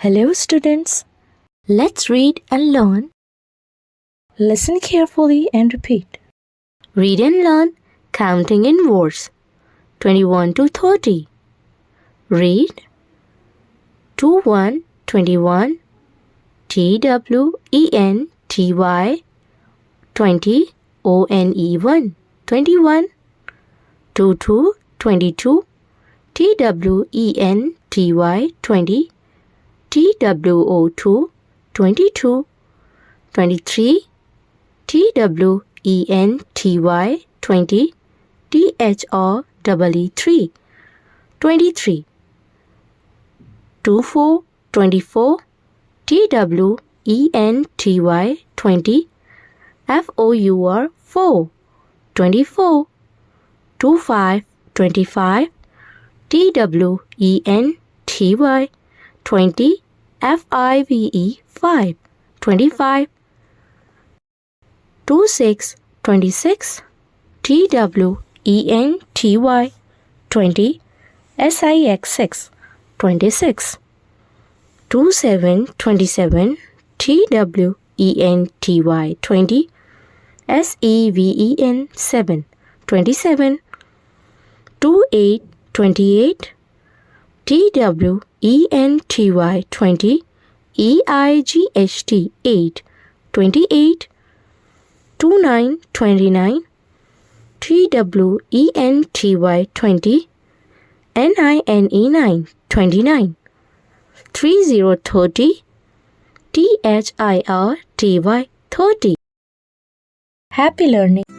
Hello students, let's read and learn. Listen carefully and repeat. Read and learn counting in words 21 to 30. Read 21 21 TWENTY 20 ONE 21 22 22 TWENTY 20 TWO2 22 23 TWENTY 20 THREE 23 24 24 TWENTY 20 FOUR 4 24 25 25 TWENTY 20 FIVE 5 25 26 26 TWENTY 20 SIX 6 26 27 27 TWENTY 20 SEVEN 7 27 28 28 TWENTY 20 EIGHT 8 28 29 29 TWENTY 20 NINE 9 29 30 30 THIRTY 30. Happy learning!